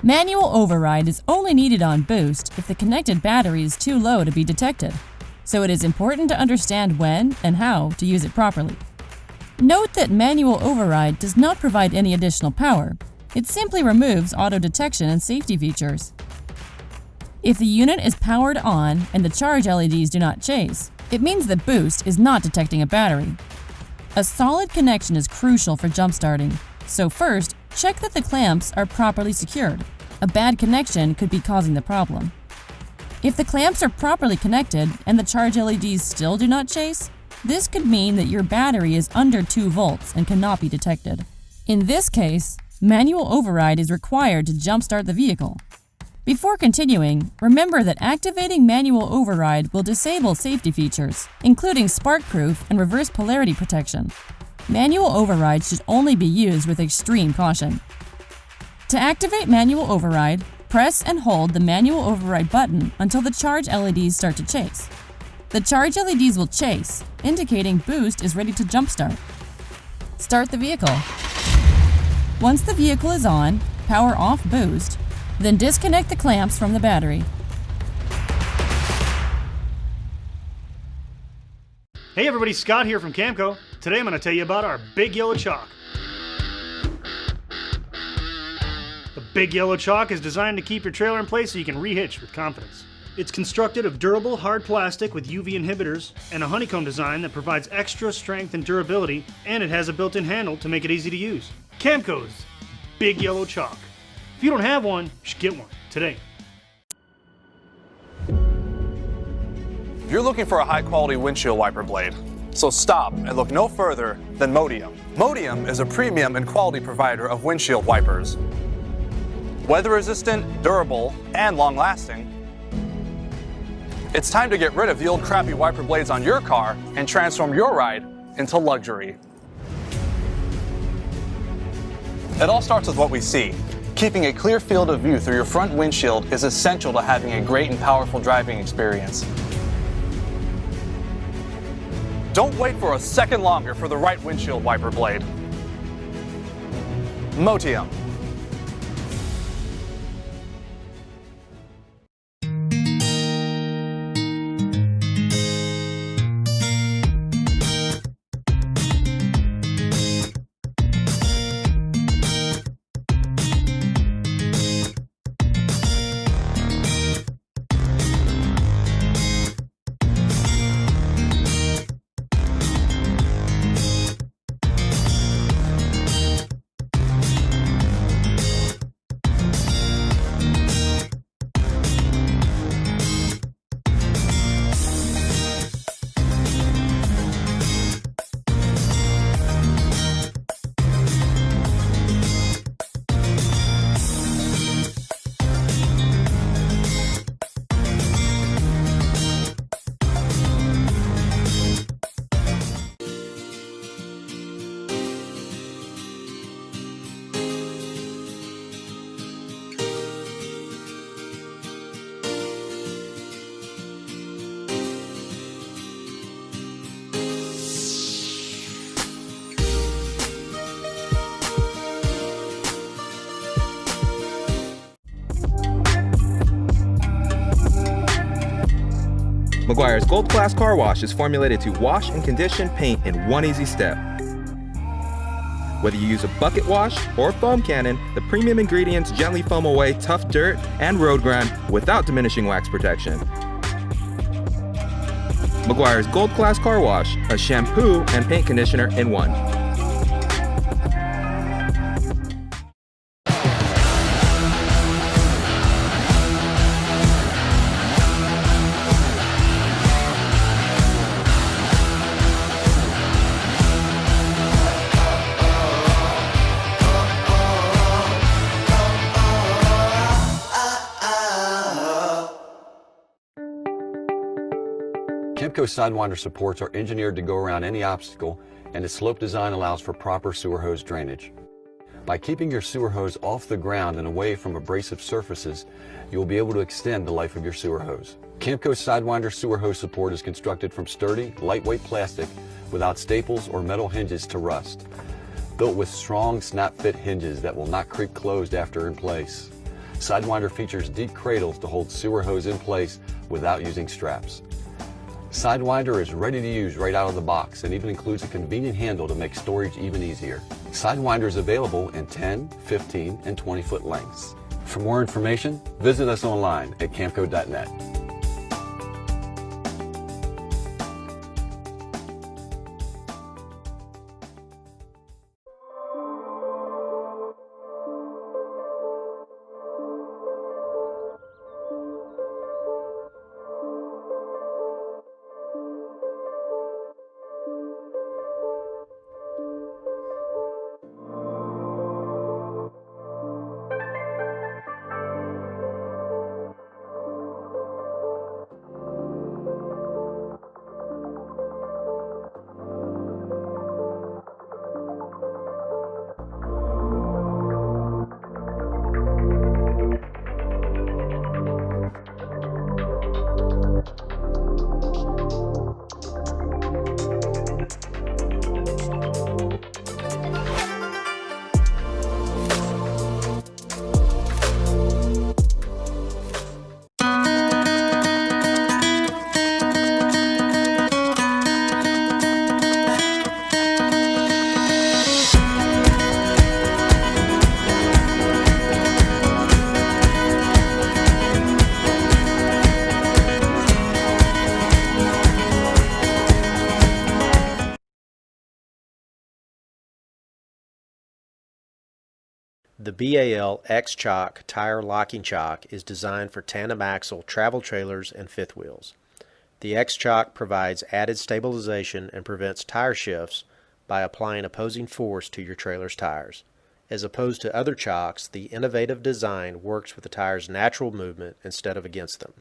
Manual override is only needed on boost if the connected battery is too low to be detected, so it is important to understand when and how to use it properly. Note that manual override does not provide any additional power. It simply removes auto detection and safety features. If the unit is powered on and the charge LEDs do not chase, it means that boost is not detecting a battery. A solid connection is crucial for jump starting, so first, check that the clamps are properly secured. A bad connection could be causing the problem. If the clamps are properly connected and the charge LEDs still do not chase, this could mean that your battery is under 2 volts and cannot be detected. In this case, manual override is required to jumpstart the vehicle. Before continuing, remember that activating manual override will disable safety features, including spark-proof and reverse polarity protection. Manual override should only be used with extreme caution. To activate manual override, press and hold the manual override button until the charge LEDs start to chase. The charge LEDs will chase, indicating boost is ready to jumpstart. Start the vehicle. Once the vehicle is on, power off boost, then disconnect the clamps from the battery. Hey everybody, Scott here from Camco. Today I'm going to tell you about our Big Yellow Chalk. The Big Yellow Chalk is designed to keep your trailer in place so you can rehitch with confidence. It's constructed of durable, hard plastic with UV inhibitors and a honeycomb design that provides extra strength and durability, and it has a built-in handle to make it easy to use. Camco's Big Yellow Chalk. If you don't have one, you should get one today. You're looking for a high-quality windshield wiper blade, so stop and look no further than Modium. Modium is a premium and quality provider of windshield wipers. Weather-resistant, durable, and long-lasting. It's time to get rid of the old crappy wiper blades on your car and transform your ride into luxury. It all starts with what we see. Keeping a clear field of view through your front windshield is essential to having a great and powerful driving experience. Don't wait for a second longer for the right windshield wiper blade. Motium. Meguiar's Gold Class Car Wash is formulated to wash and condition paint in one easy step. Whether you use a bucket wash or foam cannon, the premium ingredients gently foam away tough dirt and road grime without diminishing wax protection. Meguiar's Gold Class Car Wash, a shampoo and paint conditioner in one. Camco Sidewinder supports are engineered to go around any obstacle, and its slope design allows for proper sewer hose drainage. By keeping your sewer hose off the ground and away from abrasive surfaces, you will be able to extend the life of your sewer hose. Camco Sidewinder sewer hose support is constructed from sturdy, lightweight plastic without staples or metal hinges to rust. Built with strong snap-fit hinges that will not creak closed after in place. Sidewinder features deep cradles to hold sewer hose in place without using straps. Sidewinder is ready to use right out of the box and even includes a convenient handle to make storage even easier. Sidewinder is available in 10, 15, and 20-foot lengths. For more information, visit us online at camco.net. The BAL X-Chock tire locking chock is designed for tandem axle travel trailers and fifth wheels. The X-Chock provides added stabilization and prevents tire shifts by applying opposing force to your trailer's tires. As opposed to other chocks, the innovative design works with the tire's natural movement instead of against them.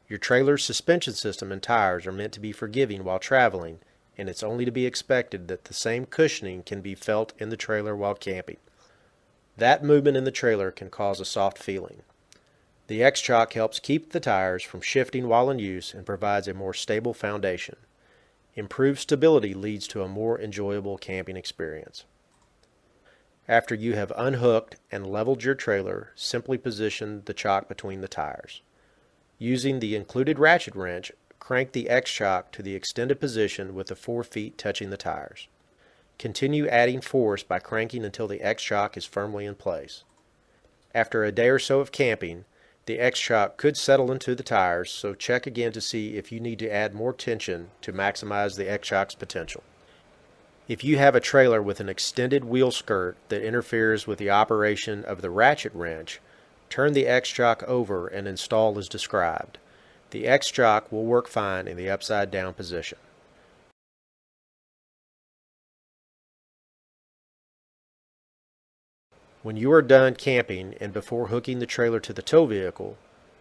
Your trailer's suspension system and tires are meant to be forgiving while traveling, and it's only to be expected that the same cushioning can be felt in the trailer while camping. That movement in the trailer can cause a soft feeling. The X-Chock helps keep the tires from shifting while in use and provides a more stable foundation. Improved stability leads to a more enjoyable camping experience. After you have unhooked and leveled your trailer, simply position the chock between the tires. Using the included ratchet wrench, crank the X-Chock to the extended position with the 4 feet touching the tires. Continue adding force by cranking until the X-Chock is firmly in place. After a day or so of camping, the X-Chock could settle into the tires, so check again to see if you need to add more tension to maximize the X-Chock's potential. If you have a trailer with an extended wheel skirt that interferes with the operation of the ratchet wrench, turn the X-Chock over and install as described. The X-Chock will work fine in the upside down position. When you are done camping and before hooking the trailer to the tow vehicle,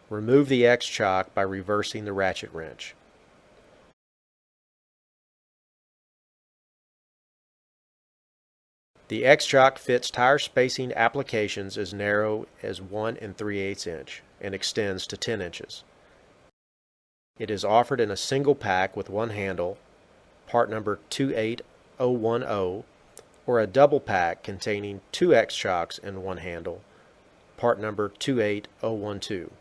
remove the X-Chock by reversing the ratchet wrench. The X-Chock fits tire spacing applications as narrow as 1 3/8 inch and extends to 10 inches. It is offered in a single pack with one handle, part number 28010, or a double pack containing 2 X-Chocks and one handle, part number 28012.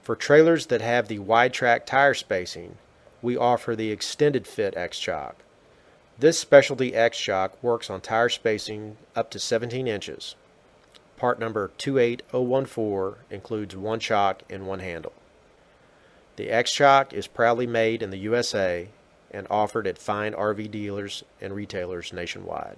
For trailers that have the wide track tire spacing, we offer the extended fit X-Chock. This specialty X-Chock works on tire spacing up to 17 inches. Part number 28014 includes one chock and one handle. The X-Chock is proudly made in the USA and offered at fine RV dealers and retailers nationwide.